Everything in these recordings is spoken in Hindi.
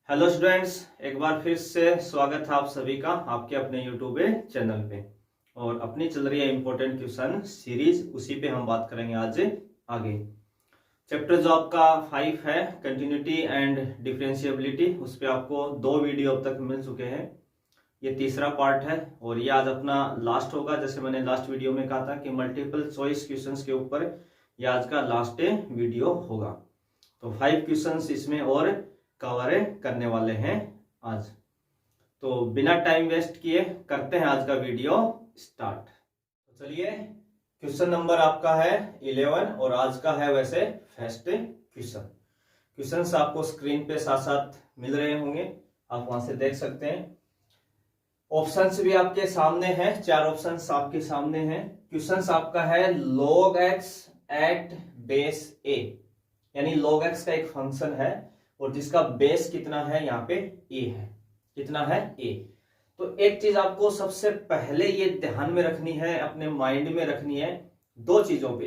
हेलो स्टूडेंट्स, एक बार फिर से स्वागत है आप सभी का आपके अपने यूट्यूब चैनल पे। और अपनी चल रही है इंपॉर्टेंट क्वेश्चन सीरीज, उसी पे हम बात करेंगे आज आगे। चैप्टर जो आपका 5 है कंटिन्यूटी एंड डिफरेंशिएबिलिटी, उस पे आपको 2 वीडियो अब तक मिल चुके हैं। ये तीसरा पार्ट है और ये आज अपना लास्ट होगा। जैसे मैंने लास्ट वीडियो में कहा था कि मल्टीपल चॉइस क्वेश्चंस के ऊपर ये आज का लास्ट वीडियो होगा। तो 5 क्वेश्चंस इसमें और कवर करने वाले हैं आज। तो बिना टाइम वेस्ट किए करते हैं आज का वीडियो स्टार्ट। तो चलिए, क्वेश्चन नंबर आपका है 11 और आज का है वैसे फर्स्ट क्वेश्चन। क्वेश्चंस आपको स्क्रीन पे साथ साथ मिल रहे होंगे, आप वहां से देख सकते हैं। ऑप्शंस भी आपके सामने हैं, 4 ऑप्शंस आपके सामने हैं। क्वेश्चंस आपका है log x at base a, यानी log x का एक फंक्शन है और जिसका बेस कितना है यहाँ पे a है। कितना है a। तो एक चीज आपको सबसे पहले ये ध्यान में रखनी है, अपने माइंड में रखनी है 2 चीजों पे।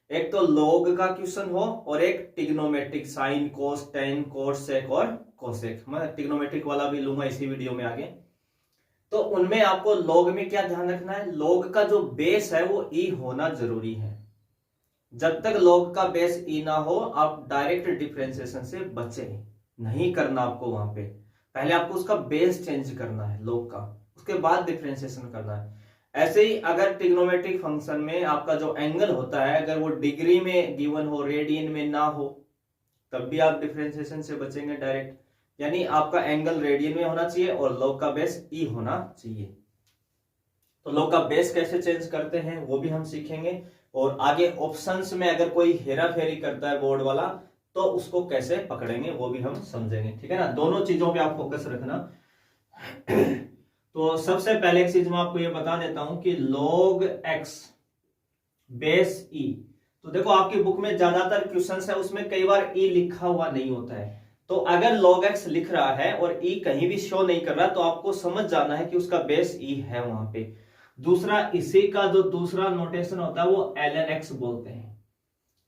एक तो log का क्वेश्चन हो और एक ट्रिग्नोमेट्रिक, साइन कोस टेन कोस सेक और कोसेक। मैं ट्रिग्नोमेट्रिक वाला भी लूंगा इसी वीडियो में आगे। तो उनमें आपको log में क्या ध्यान रखना है, log का जो बेस है वो e होना जरूरी है। जब तक log का बेस e ना हो आप डायरेक्ट डिफरेंशिएशन से बचे नहीं करना। आपको वहां पे पहले आपको उसका बेस चेंज करना है log का, उसके बाद डिफरेंशिएशन करना है। ऐसे ही अगर ट्रिग्नोमेट्रिक फंक्शन में आपका जो एंगल होता है अगर वो डिग्री में गिवन हो, रेडियन में ना हो, तब भी आप डिफरेंशिएशन से बचेंगे डायरेक्ट। यानी आपका एंगल रेडियन में होना चाहिए और log का बेस e होना चाहिए। तो log का बेस कैसे चेंज करते हैं वो भी हम सीखेंगे। और आगे ऑप्शंस में अगर कोई हेरा फेरी करता है बोर्ड वाला तो उसको कैसे पकड़ेंगे वो भी हम समझेंगे, ठीक है ना। दोनों चीजों पे आप फोकस रखना। तो सबसे पहले एक चीज मैं आपको ये बता देता हूं कि log x बेस e। तो देखो आपकी बुक में ज्यादातर क्वेश्चंस है उसमें कई बार e लिखा हुआ नहीं होता है। तो अगर log x लिख रहा है और e कहीं भी शो नहीं कर रहा तो आपको समझ जाना है कि उसका बेस e है वहां पे। दूसरा, इसी का जो दूसरा नोटेशन होता है वो ln x बोलते हैं।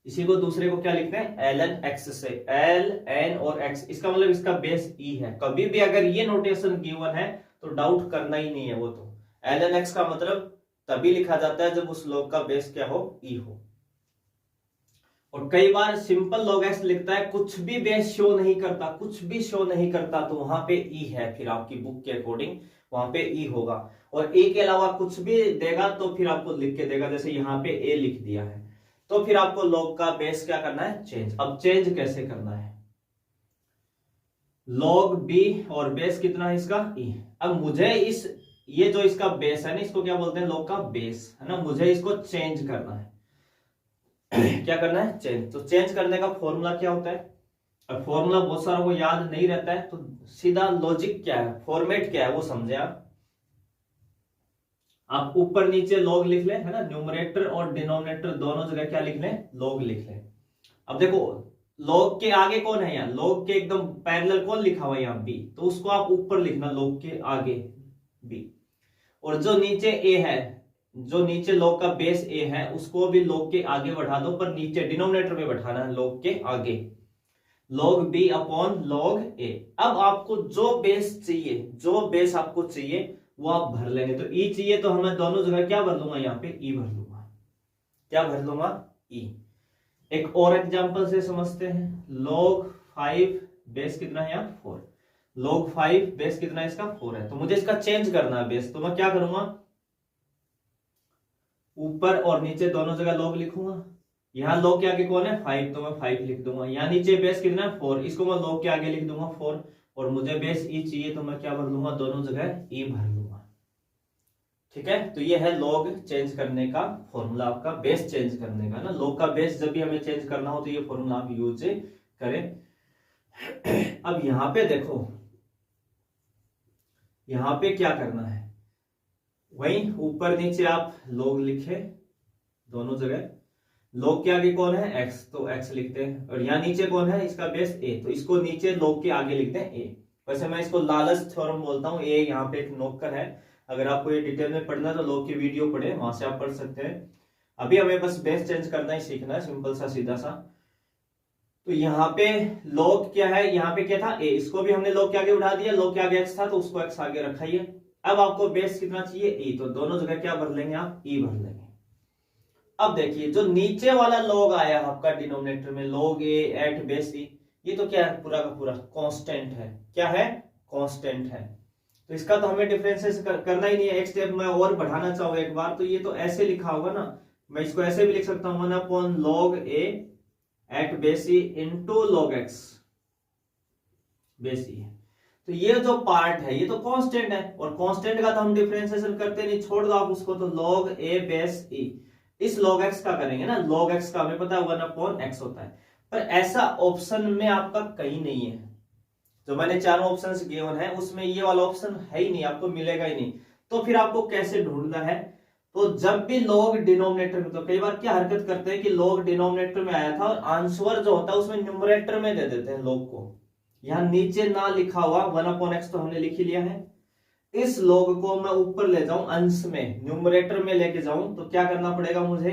इसी को दूसरे को क्या लिखते हैं, ln x से, l n और x, इसका मतलब इसका बेस e है। कभी भी अगर ये नोटेशन गिवन है तो डाउट करना ही नहीं है। वो तो ln x का मतलब तभी लिखा जाता है जब उस log का बेस क्या हो, e हो। और कई बार सिंपल log x लिखता है, कुछ भी बेस शो नहीं करता, कुछ भी शो नहीं करता, तो वहां पे e है। फिर आपकी बुक के अकॉर्डिंग वहां पे e होगा। और e के अलावा कुछ भी देगा तो फिर आपको लिख के देगा, जैसे यहाँ पे a लिख दिया है तो फिर आपको log का बेस क्या करना है, चेंज। अब चेंज कैसे करना है, log b और बेस कितना है इसका e। अब मुझे ये जो इसका बेस है ना, इसको क्या बोलते हैं, log का बेस है ना, मुझे इसको चेंज करना है। क्या करना है, चेंज। तो चेंज करने का फॉर्मूला क्या होता है। अब फॉर्मूला बहुत सारा को याद नहीं रहता है तो सीधा लॉजिक क्या है, फॉर्मेट क्या है वो समझे आप ऊपर नीचे log लिख लें, है ना। न्यूमरेटर और डिनोमिनेटर दोनों जगह क्या लिख लें, log लिख लें। अब देखो log के आगे कौन है, यहाँ log के एकदम पैरेलल कौन लिखा हुआ है यहाँ b, तो उसको आप ऊपर लिखना log के आगे b। और जो नीचे a है, जो नीचे log का बेस a है उसको भी log के आगे बढ़ा दो, पर नीचे डिनोमिनेटर में बैठाना है log के आगे, log b upon log a। अब आपको जो बेस चाहिए, जो बेस आपको चाहिए वो आप भर लेंगे। तो e चाहिए तो हमें दोनों जगह क्या भर लूंगा, यहाँ पे e भर लूंगा। क्या भर लूंगा, e। एक और एग्जांपल से समझते हैं। log 5 बेस कितना है यहाँ 4, log 5 बेस कितना है इसका 4 है। तो मुझे इसका चेंज करना है बेस, तो मैं क्या करूंगा, ऊपर और नीचे दोनों जगह log लिखूंगा। यहाँ log के आगे कौन है 5, तो मैं 5 लिख दूंगा। यहाँ नीचे बेस कितना है 4, इसको मैं log के आगे लिख दूंगा 4। और मुझे बेस e चाहिए तो मैं क्या भर लूंगा, दोनों जगह e भर लूंगा। ठीक है, तो ये है log चेंज करने का फॉर्मूला, आपका बेस चेंज करने का ना। log का बेस जब भी हमें चेंज करना हो तो ये फॉर्मूला आप यूज करें। अब यहां पे देखो, यहां पे क्या करना है, वही ऊपर नीचे आप log लिखे दोनों जगह। log के आगे कौन है x, तो x लिखते हैं। और यहाँ नीचे कौन है, इसका बेस a, तो इसको नीचे log के आगे लिखते हैं a। वैसे मैं इसको लालच थ्योरम बोलता हूँ। a यहाँ पे एक नोकर है, अगर आपको ये डिटेल में पढ़ना है तो log की वीडियो पढ़े, वहां से आप पढ़ सकते हैं। अभी हमें बस बेस चेंज करना ही सीखना है, सिंपल सा सीधा सा। तो यहाँ पे log क्या है, यहाँ पे क्या था a, इसको भी हमने log के आगे उठा दिया, log के आगे x था तो उसको x आगे रखा ही है। अब आपको बेस कितना चाहिए e, तो दोनों जगह क्या भर लेंगे आप, e भर लेंगे। अब देखिए जो नीचे वाला log आया आपका डिनोमिनेटर में log a at base e, ये तो क्या है, पूरा का पूरा कांस्टेंट है। क्या है, कांस्टेंट है। तो इसका तो हमें डिफरेंशिएट करना ही नहीं है। एक स्टेप मैं और बढ़ाना चाहूँ एक बार, तो ये तो ऐसे लिखा होगा ना, मैं इसको ऐसे भी लिख सकता हूँ 1/log a at base e into log x बेस e। तो ये जो पार्ट है ये तो कांस्टेंट है, और कांस्टेंट का तो हम डिफरेंशिएशन करते नहीं, छोड़ दो आप उसको। तो log a बेस e, इस log x का करेंगे ना, log x का हमें पता है 1/x होता है। पर ऐसा ऑप्शन में आपका कहीं नहीं है, जो मैंने चारों ऑप्शंस गिवन है उसमें ये वाला ऑप्शन है ही नहीं, आपको मिलेगा ही नहीं। तो फिर आपको कैसे ढूंढना है, तो जब भी log डिनोमिनेटर में, तो कई बार क्या हरकत करते हैं कि log डिनोमिनेटर में आया था और आंसर जो होता है उसमें न्यूमरेटर में दे देते हैं log को। यहां नीचे ना लिखा हुआ 1/x तो हमने लिख ही लिया है, इस log को मैं ऊपर ले जाऊं अंश में, न्यूमरेटर में लेके जाऊं, तो क्या करना पड़ेगा मुझे,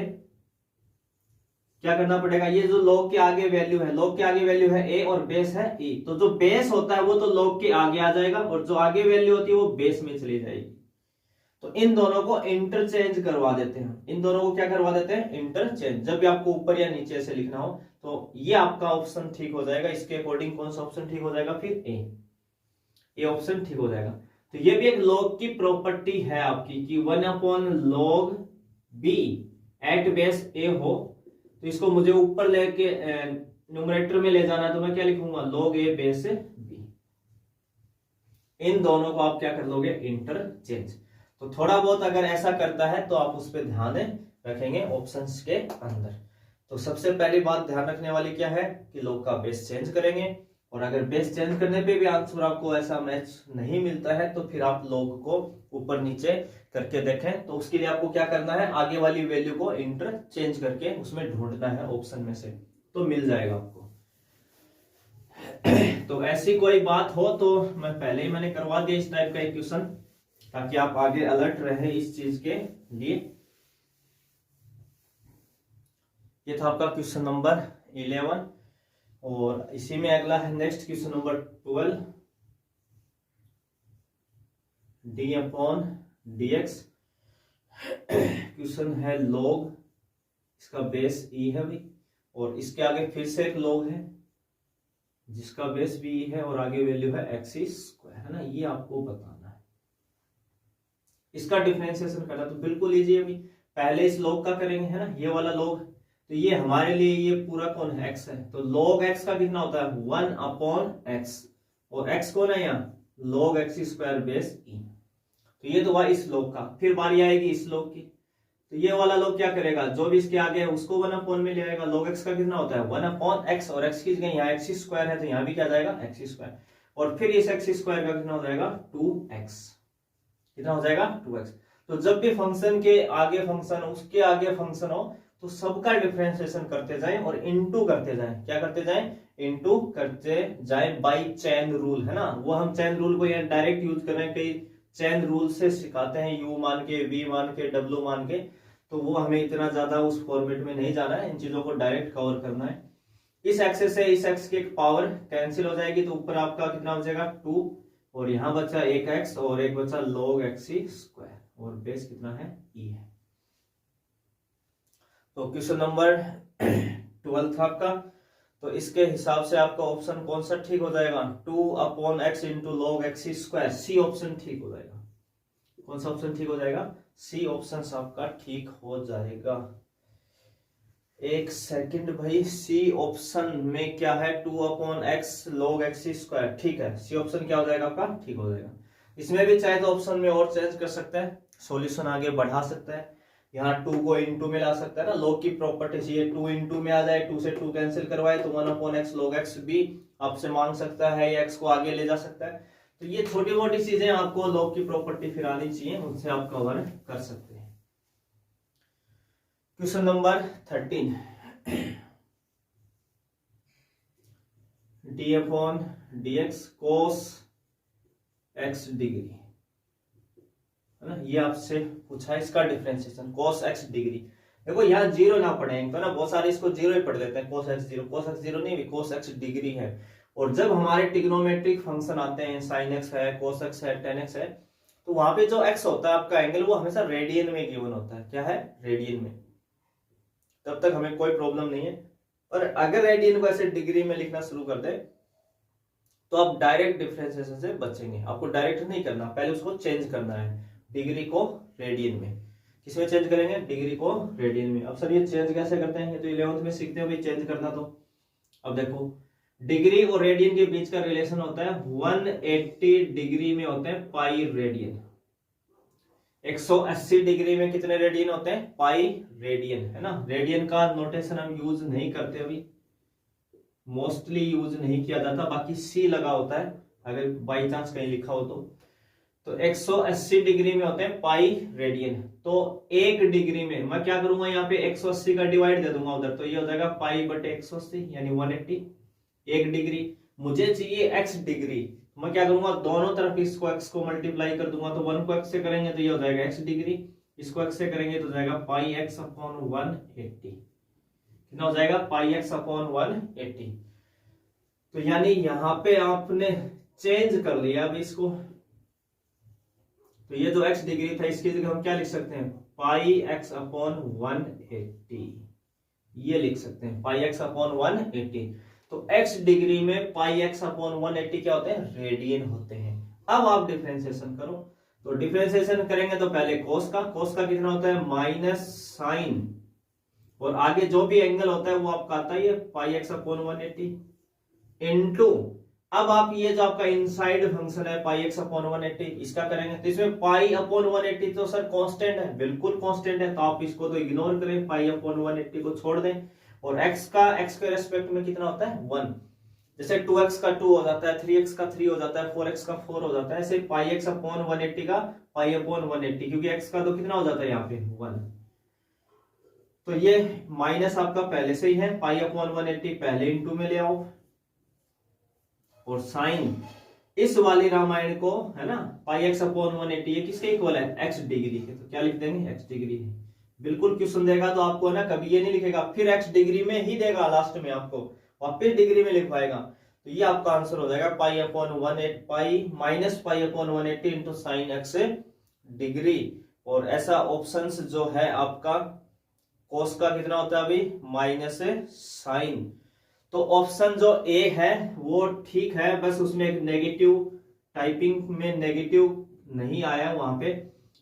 क्या करना पड़ेगा, ये जो log के आगे वैल्यू है, log के आगे वैल्यू है a और बेस है e, तो जो बेस होता है वो तो log के आगे आ जाएगा और जो आगे वैल्यू होती है वो बेस में चली जाएगी। तो इन दोनों को इंटरचेंज करवा देते हैं, इन दोनों को क्या करवा देते हैं, इंटरचेंज। जब भी आपको ऊपर या नीचे से लिखना हो तो ये आपका ऑप्शन ठीक हो जाएगा। इसके अकॉर्डिंग कौन सा ऑप्शन ठीक हो जाएगा, फिर ए ऑप्शन ठीक हो जाएगा। तो ये भी एक log की प्रॉपर्टी है आपकी कि 1/log b eight base a हो, तो इसको मुझे ऊपर लेके न्यूमरेटर में ले जाना है, तो मैं क्या लिखूंगा, log a बेस b। इन दोनों को आप क्या कर लोगे, इंटरचेंज। तो थोड़ा बहुत अगर ऐसा करता है तो आप उस पर ध्यान रखेंगे ऑप्शंस के अंदर। तो सबसे पहली बात ध्यान रखने वाली क्या है कि log का बेस चेंज करेंगे, और अगर बेस चेंज करने पे भी आंसर आपको ऐसा मैच नहीं मिलता है तो फिर आप log को ऊपर नीचे करके देखें। तो उसके लिए आपको क्या करना है, आगे वाली वैल्यू को इंटरचेंज करके उसमें ढूंढना है ऑप्शन में से, तो मिल जाएगा आपको। तो ऐसी कोई बात हो तो मैं पहले ही मैंने करवा दिया इस टाइप का एक क्वेश्चन, ताकि आप आगे अलर्ट रहे इस चीज के लिए। ये था आपका क्वेश्चन नंबर 11, और इसी में अगला है next question number 12, d/dx। Question है log, इसका बेस e है भाई, और इसके आगे फिर से एक log है जिसका बेस भी e है और आगे वैल्यू है x² है ना, ये आपको बताना है। इसका डिफरेंशिएशन करना तो बिल्कुल इजी है भाई, पहले इस log का करेंगे है ना, ये वाला log, तो ये हमारे लिए ये पूरा कौन है, x है, तो log x का कितना होता है 1/x, और x कौन है यहाँ log x² बेस e। तो ये तो हुआ इस log का। फिर बारी आएगी इस log की, तो ये वाला log क्या करेगा, जो भी इसके आगे है उसको 1/ में ले आएगा। log x का कितना होता है 1/x, और x की जगह यहाँ x² है तो यहाँ भी क्या जाएगा x², और फिर इस x² का कितना हो जाएगा 2x, कितना हो जाएगा 2x। तो जब भी फंक्शन के आगे फंक्शन उसके आगे फंक्शन हो तो सबका डिफरेंशिएशन करते जाएं और इनटू करते जाएं। क्या करते जाएं, इनटू करते जाएं बाय चेन रूल, है ना। वो हम चेन रूल को यहाँ डायरेक्ट यूज कर रहे हैं, कई चेन रूल से सिखाते हैं, u मान के, v मान के, w मान के, तो वो हमें इतना ज्यादा उस फॉर्मेट में नहीं जाना है, इन चीजों को डायरेक्ट कवर करना है। इस एक्सेस से इस एक्स की पावर कैंसिल हो जाएगी, तो ऊपर आपका कितना हो जाएगा 2, और यहाँ बचा एक x और एक बचा log x², और बेस कितना है e है। तो क्वेश्चन नंबर 12 था आपका, तो इसके हिसाब से आपका ऑप्शन कौन सा ठीक हो जाएगा, 2/x into log x², C option ठीक हो जाएगा। कौन सा ऑप्शन ठीक हो जाएगा, सी ऑप्शन आपका ठीक हो जाएगा। एक सेकंड भाई, सी ऑप्शन में क्या है 2/x log x², ठीक है, सी ऑप्शन क्या हो जाएगा आपका ठीक हो जाएगा। इसमें भी चाहे तो ऑप्शन में और चेंज कर सकता है, सॉल्यूशन आगे बढ़ा सकता है, यहाँ 2 को इनटू में ला सकता है ना, log की प्रॉपर्टी चाहिए 2 इनटू में आ जाए, 2 से 2 कैंसिल करवाए तो 1/x log x भी आपसे मांग सकता है, या x को आगे ले जा सकता है। तो ये छोटी मोटी चीजें आपको log की प्रॉपर्टी फिर आनी चाहिए, उनसे आप कवर कर सकते हैं। Question number 13, d/dx cos x degree, है ना, ये आपसे पूछा है इसका डिफरेंशिएशन cos x डिग्री। देखो यहाँ जीरो ना पढ़ेंगे तो ना बहुत सारे इसको जीरो ही पढ़ देते हैं, cos x zero, cos x zero नहीं, कोस एक्स डिग्री है। और जब हमारे ट्रिग्नोमेट्रिक फंक्शन आते हैं, साइन एक्स है, कोस एक्स है, टेन एक्स है, तो वहां पे जो एक्स होता है आपका एंगल, वो हमेशा रेडियन में गिवन होता है। क्या है? रेडियन में। तब तक हमें कोई प्रॉब्लम नहीं है। और अगर रेडियन को ऐसे डिग्री में लिखना शुरू कर दे तो आप डायरेक्ट डिफरेंशिएशन से बचेंगे। आपको डायरेक्ट नहीं करना, पहले उसको चेंज करना है, डिग्री को रेडियन में। किसमें चेंज करेंगे? डिग्री को रेडियन में। अब सर ये चेंज कैसे करते हैं? ये तो 11th में सीखते हो भाई चेंज करना। तो अब देखो, डिग्री और रेडियन के बीच का रिलेशन होता है 180 डिग्री में होते हैं पाई रेडियन। 180 डिग्री में कितने रेडियन होते हैं? पाई रेडियन, है ना। रेडियन का नोटेशन हम यूज नहीं करते अभी, मोस्टली यूज नहीं किया जाता, बाकी सी लगा होता है अगर बाई चांस कहीं लिखा हो तो 180 डिग्री में होते हैं पाई रेडियन। तो एक डिग्री में मैं क्या करूंगा, यहाँ पे 180 का डिवाइड दे दूंगा उधर, तो ये हो जाएगा पाई बटे 180 यानी 180। एक डिग्री मुझे चाहिए x डिग्री, मैं क्या करूंगा, दोनों तरफ इसको x को मल्टीप्लाई कर दूंगा, तो 1 को x से करेंगे तो ये हो जाएगा x डिग्री, इसको x से करेंगे तो हो जाएगा पाई x अपॉन 180। कितना हो जाएगा? पाई x अपॉन 180। तो यानी यहां पे आपने चेंज कर लिया अब इसको, तो ये जो x डिग्री था इसकी जगह हम क्या लिख सकते हैं? पाई x अपॉन 180, ये लिख सकते हैं पाई x अपॉन 180। तो x डिग्री में पाई x अपॉन 180 क्या होते हैं? रेडियन होते हैं। अब आप डिफरेंशिएशन करो, तो डिफरेंशिएशन करेंगे तो पहले कोस का कितना होता है? माइनस साइन, और आगे जो भी एंगल होता है वो आपका आता है पाई x अपॉन 180 इनटू, अब आप ये जो आपका इनसाइड फंक्शन है पाई एक्स अपॉन 180, इसका करेंगे तो इसमें पाई अपॉन 180 तो सर कांस्टेंट है, बिल्कुल कांस्टेंट है, तो आप इसको तो इग्नोर करें, पाई अपॉन 180 को छोड़ दें। और x के रेस्पेक्ट में कितना होता है? 1। जैसे 2x का 2 हो जाता है, 3x का 3 हो जाता है, 4x का 4 हो जाता है, ऐसे पाई एक्स अपॉन 180 का पाई अपॉन 180, क्योंकि x का तो कितना हो जाता है यहाँ पे? 1। तो ये माइनस आपका पहले से ही है, पाई अपॉन 180 पहले इंटू में ले आओ, और साइन इस वाली रामायण को, है ना, पाई एक्स अपॉन 180 ये किसके इक्वल है? x डिग्री के, तो क्या लिख देंगे? x डिग्री है। बिल्कुल क्वेश्चन देगा तो आपको ना कभी ये नहीं लिखेगा फिर x डिग्री में ही देगा, लास्ट में आपको वापस डिग्री में लिखवाएगा। तो ये आपका आंसर हो जाएगा pi upon 180 pi minus pi upon 180 into sine x degree. और ऐसा ऑप्शन जो है आपका कोस का कितना होता है अभी? Minus sign. तो ऑप्शन जो ए है वो ठीक है, बस उसमें एक नेगेटिव, टाइपिंग में नेगेटिव नहीं आया वहां पे,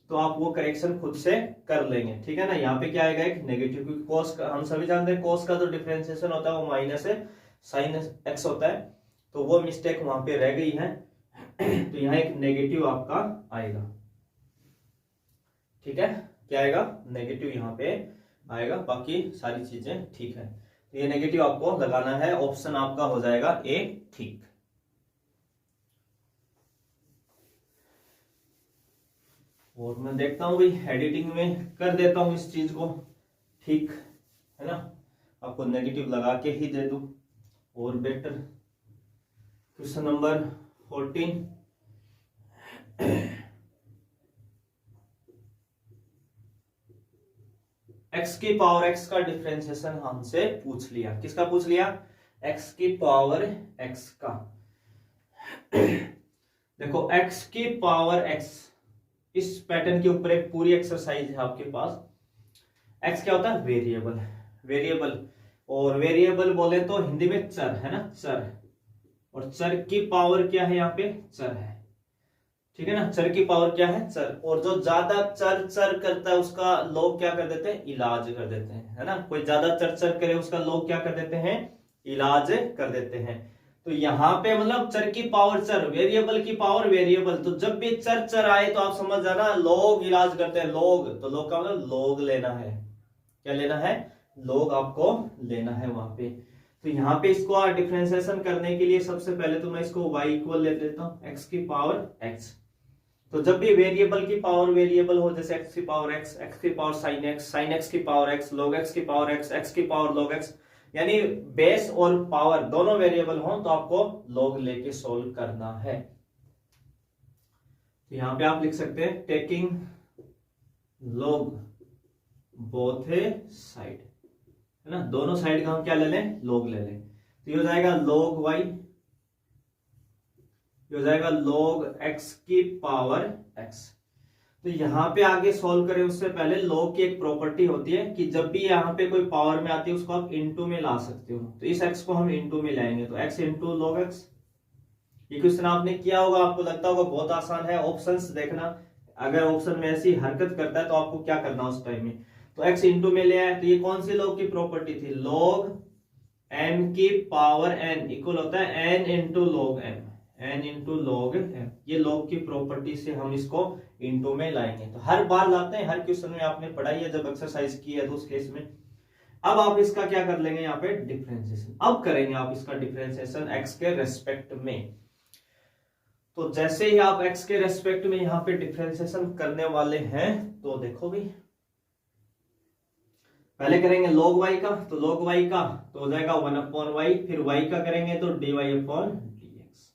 तो आप वो करेक्शन खुद से कर लेंगे, ठीक है ना। यहाँ पे क्या आएगा? एक नेगेटिव, क्योंकि कोस का हम सभी जानते हैं कोस का जो डिफरेंशिएशन होता है वो माइनस साइन एक्स होता है, तो वो मिस्टेक वहां पे रह गई है। तो यहाँ एक नेगेटिव आपका आएगा, ठीक है। क्या आएगा? नेगेटिव यहाँ पे आएगा, बाकी सारी चीजें ठीक है। तो ये नेगेटिव आपको लगाना है, ऑप्शन आपका हो जाएगा ए ठीक। और मैं देखता हूं भाई एडिटिंग में कर देता हूं इस चीज को ठीक, है ना, आपको नेगेटिव लगा के ही दे दूं और बेटर। क्वेश्चन नंबर 14, x की पावर x का डिफरेंशिएशन हमसे पूछ लिया। किसका पूछ लिया? x की पावर x का। देखो x की पावर x, इस पैटर्न के ऊपर एक पूरी एक्सरसाइज है आपके पास। x क्या होता है? वेरिएबल। वेरिएबल, और वेरिएबल बोले तो हिंदी में चर, है ना, चर। और चर की पावर क्या है? यहाँ पे चर है, ठीक है ना। चर की पावर क्या है? चर। और जो ज्यादा चर चर करता है उसका लोग क्या कर देते हैं? इलाज कर देते हैं, है ना। कोई ज्यादा चर चर करे उसका लोग क्या कर देते हैं? इलाज कर देते हैं। तो यहाँ पे मतलब चर की पावर चर, वेरिएबल की पावर वेरिएबल, तो जब भी चर चर आए तो आप समझ जाना लोग इलाज करते हैं, लोग। तो लोग का मतलब लोग लेना है। क्या लेना है? लोग आपको लेना है वहां पे। तो यहाँ पे इसको डिफरेंशिएशन करने के लिए सबसे पहले तो मैं इसको y इक्वल ले लेता हूँ x की पावर x। तो जब भी वेरिएबल की पावर वेरिएबल हो, जैसे x की पावर x की पावर साइन x की पावर x, log x की पावर x की पावर log x, यानी बेस और पावर दोनों वेरिएबल हो तो आपको log लेके सोल्व करना है। तो यहां पे आप लिख सकते हैं taking log both A side, है ना, दोनों साइड का हम क्या ले लें, log ले लें। तो ये हो जाएगा log y, ये हो जाएगा log x की पावर x। तो यहाँ पे आगे सॉल्व करें उससे पहले log की एक प्रॉपर्टी होती है कि जब भी यहाँ पे कोई पावर में आती है उसको आप इनटू में ला सकते हो। तो इस x को हम इनटू में लाएंगे, तो x इंटू log x। ये क्वेश्चन आपने किया होगा, आपको लगता होगा बहुत आसान है। ऑप्शंस देखना, अगर ऑप्शन में ऐसी हरकत करता है तो आपको क्या करना उस टाइम में। तो x इंटू में ले आए, तो ये कौन सी log की प्रॉपर्टी थी, log m की पावर n इक्वल होता है n into log m, n into log m। ये log की प्रॉपर्टी से हम इसको इंटू में लाएंगे। तो हर बार लाते हैं, हर क्वेश्चन में आपने पढ़ाई है, जब एक्सरसाइज की है तो उस केस में। अब आप इसका क्या कर लेंगे, यहाँ पे डिफरेंशिएशन अब करेंगे आप इसका डिफरेंशिएशन x के रेस्पेक्ट में। तो जैसे ही आप x के रेस्पेक्ट में यहाँ पे डिफरेंशिएशन करने वाले हैं, तो देखो भी पहले करेंगे log y का, तो log y का तो हो जाएगा 1/y, फिर y का करेंगे तो dy/dx।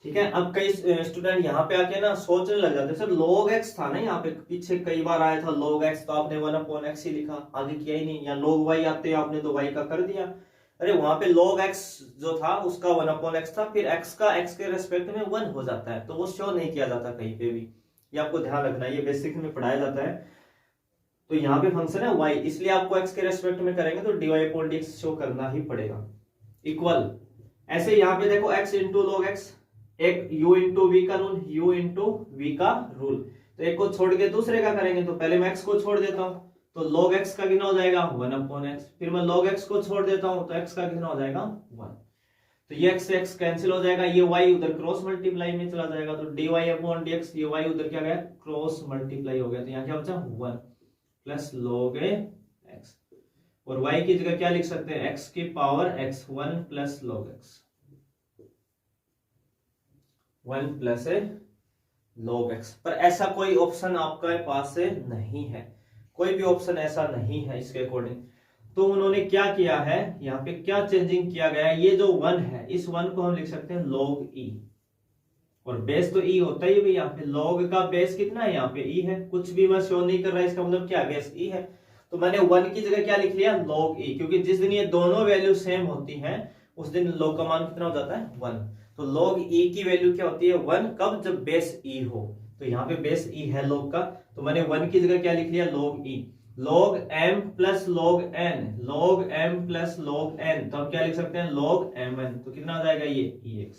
ठीक है। अब कई स्टूडेंट यहाँ पे आके ना सोचने लग जाते हैं, सर log x था ना, यहाँ पे पीछे कई बार आया था log x, तो आपने 1/x ही लिखा, आगे किया ही नहीं। या log y आते आपने तो y का कर दिया। अरे वहां पे log x जो था उसका 1/x था, फिर x का x के रेस्पेक्ट में 1 हो जाता है, तो वो शो नहीं किया जाता कहीं पे भी। ये आपको ध्यान रखना है, ये बेसिक में पढ़ाया जाता है। तो यहाँ पे फंक्शन है y, इसलिए आपको x के रेस्पेक्ट में करेंगे तो dy/dx शो करना ही पड़ेगा इक्वल। ऐसे यहाँ पे देखो x इंटू log x, एक u इंटू v का रूल, u इंटू v का रूल। तो एक को छोड़ के दूसरे का करेंगे, तो पहले मैं x को छोड़ देता हूँ, तो log x का कितना हो जाएगा 1/x। फिर मैं log x को छोड़ देता हूँ, तो x का कितना हो जाएगा 1। तो ये x से x कैंसिल हो जाएगा, ये y उधर क्रॉस मल्टीप्लाई में चला जाएगा, तो dy/dx, ये y उधर क्या गया, क्रॉस मल्टीप्लाई हो गया, तो यहाँ क्या बचा 1 प्लस log x। और y की जगह क्या लिख सकते हैं, x की power x, 1 plus log x, 1 plus log x। पर ऐसा कोई ऑप्शन आपके पास से नहीं है, कोई भी ऑप्शन ऐसा नहीं है इसके अकॉर्डिंग। तो उन्होंने क्या किया है, यहाँ पे क्या चेंजिंग किया गया है, ये जो 1 है, इस 1 को हम लिख सकते हैं log e, और बेस तो e होता ही है। यहाँ पे log का बेस कितना है, यहाँ पे e है, कुछ भी मैं शो नहीं कर रहा, इसका मतलब क्या, बेस e है। तो मैंने 1 की जगह क्या लिख लिया, log e, क्योंकि जिस दिन ये दोनों वैल्यू सेम होती हैं उस दिन log का मान कितना हो जाता है 1। तो log e की वैल्यू क्या होती है 1, कब, जब बेस e हो। तो यहाँ पे बेस e है log का, तो मैंने 1 की जगह क्या लिख लिया, log e। log m plus log n, log m plus log n, तो हम क्या लिख सकते हैं log mn। तो कितना आ जाएगा ये ex,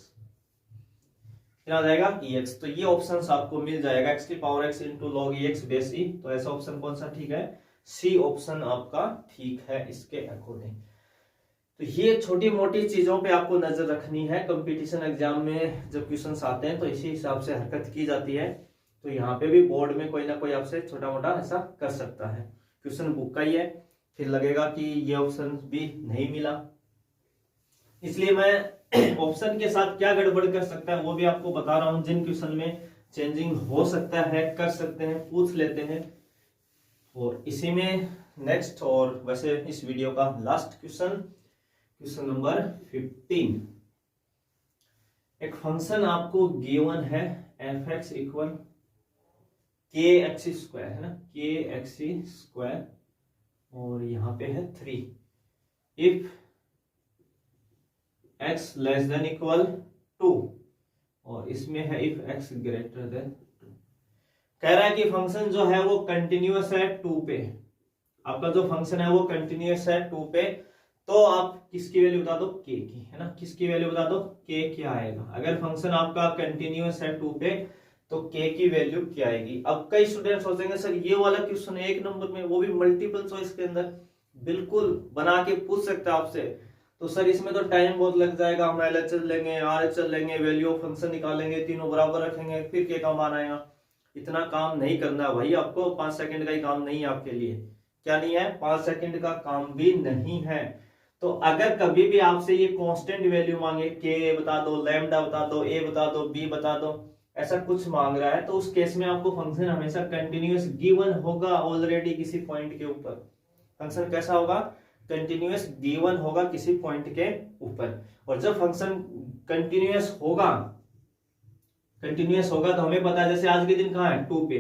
कितना आ जाएगा ex। तो ये ऑप्शंस आपको मिल जाएगा, x की power x into log ex base e। तो ऐसा ऑप्शन कौन सा ठीक है, सी ऑप्शन आपका ठीक है इसके अकॉर्डिंग। तो ये छोटी मोटी चीजों पे आपको नजर रखनी है, कंपटीशन एग्जाम में जब क्वेश्चंस आते हैं तो इसी हिसाब से हरकत की जाती है। तो यहाँ पे भी बोर्ड में कोई ना कोई आपसे छोटा मोटा ऐसा कर सकता है। क्वेश्चन बुक का ही है, फिर लगेगा कि ये ऑप्शन भी नहीं मिला, इसलिए मैं ऑप्शन के साथ क्या गड़बड़ कर सकता है वो भी आपको बता रहा हूं। जिन क्वेश्चन में चेंजिंग हो सकता है, कर सकते हैं, पूछ लेते हैं। और इसी में नेक्स्ट, और वैसे इस वीडियो का लास्ट क्वेश्चन, क्वेश्चन नंबर 15। एक फंक्शन आपको गिवन है f(x) इक्वल kx², है ना, kx², और यहाँ पे है 3 if x less than equal 2, और इसमें है इफ x ग्रेटर देन 2। कह रहा है कि फंक्शन जो है वो कंटिन्यूअस है 2 पे। आपका जो फंक्शन है वो कंटिन्यूअस है 2 पे, तो आप किसकी वैल्यू बता दो, k की, है ना, किसकी वैल्यू बता दो, k क्या आएगा। अगर फंक्शन आपका कंटिन्यूअस है 2 पे तो k की वैल्यू क्या आएगी। अब कई स्टूडेंट सोचेंगे सर ये वाला क्वेश्चन 1 नंबर में, वो भी मल्टीपल चॉइस के अंदर, बिल्कुल बना के पूछ सकते हैं आपसे, तो सर इसमें तो टाइम बहुत लग जाएगा, हम LHS लेंगे, RHS लेंगे, वैल्यू ऑफ फंक्शन निकालेंगे, तीनों बराबर रखेंगे, फिर k का मान आएगा। इतना काम नहीं करना भाई, आपको 5 सेकंड का ही काम नहीं है आपके लिए। क्या नहीं है, 5 सेकंड का काम भी नहीं है। तो अगर कभी भी आपसे ये कांस्टेंट वैल्यू मांगे, k बता दो, लैम्डा बता दो, a बता दो, b बता दो, ऐसा कुछ मांग रहा है, तो उस केस में आपको फंक्शन हमेशा कंटिन्यूअस गिवन होगा ऑलरेडी किसी पॉइंट के ऊपर। फंक्शन कैसा होगा, कंटिन्यूअस गिवन होगा किसी पॉइंट के ऊपर। और जब फंक्शन कंटिन्यूअस होगा तो हमें पता है, जैसे आज के दिन कहाँ है 2 पे,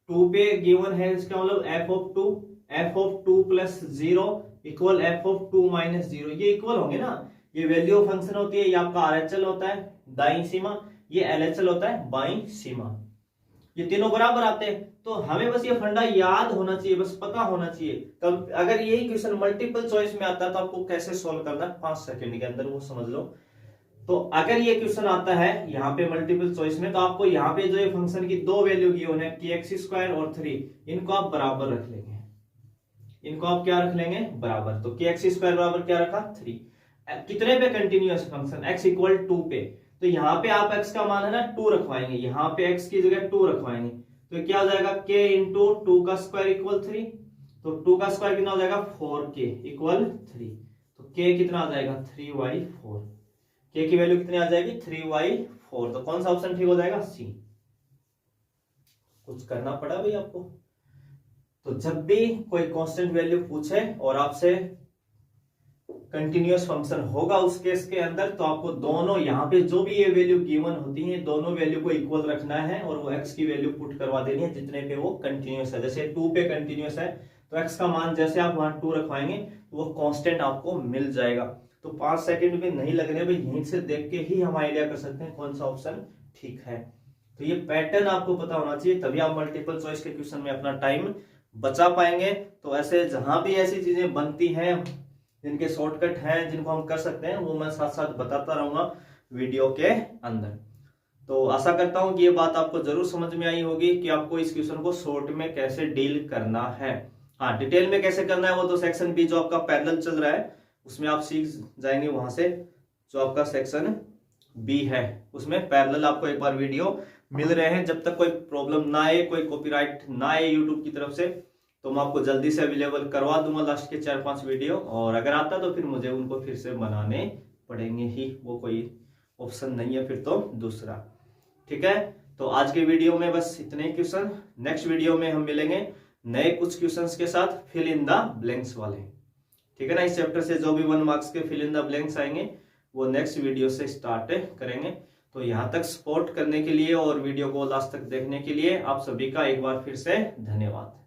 2 पे गिवन है, इसका मतलब F of 2 plus 0 equal F of 2 minus 0, ये इक्वल होंगे ना। ये वैल्यू ऑफ फंक्शन होती है, ये आपका आरएचएल होता है दाईं सीमा, ये एलएचएल होता है बाईं सीमा, ये तीनों बराबर आते हैं। तो हमें बस ये फंडा याद होना चाहिए, बस पता होना चाहिए। तब अगर यही क्वेश्चन मल्टीपल चॉइस में आता है तो आपको कैसे सोल्व करना है 5 सेकंड के अंदर वो समझ लो। तो अगर ये क्वेश्चन आता है यहाँ पे मल्टीपल चॉइस में, तो आपको यहाँ पे जो ये फंक्शन की दो वैल्यू गिवन है kx² और 3, इनको आप बराबर रख लेंगे, इनको आप क्या रख लेंगे बराबर। तो kx² बराबर क्या रखा 3, कितने पे कंटिन्यूअस फंक्शन x इक्वल 2 पे, तो यहाँ पे आप x का मान है ना 2 रखवाएंगे, यहाँ पे x की जगह 2 रखवाएंगे, तो क्या हो जाएगा k इंटू 2 का स्क्वायर इक्वल 3, तो 2 का स्क्वायर कितना हो जाएगा 4k इक्वल 3, तो k कितना आ जाएगा 3y4, k की वैल्यू कितनी आ जाएगी 3y4, तो कौन सा ऑप्शन ठीक हो जाएगा सी। कुछ करना पड़ा भाई आपको। तो जब भी कोई कांस्टेंट वैल्यू पूछे और आपसे कंटिन्यूअस फंक्शन होगा उस केस के अंदर, तो आपको दोनों यहाँ पे जो भी ये वैल्यू गिवन होती है दोनों वैल्यू को इक्वल रखना है और वो x की वैल्यू पुट करवा देनी है जितने पे वो कंटिन्यूअस है। जैसे 2 पे कंटिन्यूअस है तो x का मान जैसे आप वहां 2 रखवाएंगे तो वो कांस्टेंट आपको मिल जाएगा। तो 5 सेकंड भी नहीं लगने भाई, यहीं से देख के ही हम आइडिया कर सकते हैं कौन सा ऑप्शन ठीक है। तो ये पैटर्न आपको पता होना चाहिए, तभी आप मल्टीपल चॉइस के क्वेश्चन में अपना टाइम बचा पाएंगे। तो ऐसे जहां भी ऐसी चीजें बनती हैं जिनके शॉर्टकट हैं जिनको हम कर सकते हैं, वो मैं साथ साथ बताता रहूंगा वीडियो के अंदर। तो आशा करता हूं कि ये बात आपको जरूर समझ में आई होगी कि आपको इस क्वेश्चन को शॉर्ट में कैसे डील करना है। हाँ, डिटेल में कैसे करना है वो तो सेक्शन बी जो आपका पैरेलल चल रहा है उसमें आप सीख जाएंगे। वहां से जो आपका सेक्शन बी है उसमें पैरेलल आपको एक बार वीडियो मिल रहे हैं। जब तक कोई प्रॉब्लम ना आए, कोई कॉपीराइट ना आए यूट्यूब की तरफ से, तो मैं आपको जल्दी से अवेलेबल करवा दूंगा लास्ट के 4-5 वीडियो, और अगर आता तो फिर मुझे उनको फिर से बनाने पड़ेंगे ही, वो कोई ऑप्शन नहीं है फिर तो दूसरा। ठीक है, तो आज के वीडियो में बस इतने क्वेश्चन। नेक्स्ट वीडियो में हम मिलेंगे नए कुछ क्वेश्चंस के साथ, फिल इन द ब्लैंक्स वाले। ठीक है ना, इस चैप्टर से जो भी 1 मार्क्स के फिल इन द ब्लैंक्स आएंगे वो नेक्स्ट वीडियो से स्टार्ट करेंगे। तो यहाँ तक सपोर्ट करने के लिए और वीडियो को लास्ट तक देखने के लिए आप सभी का एक बार फिर से धन्यवाद।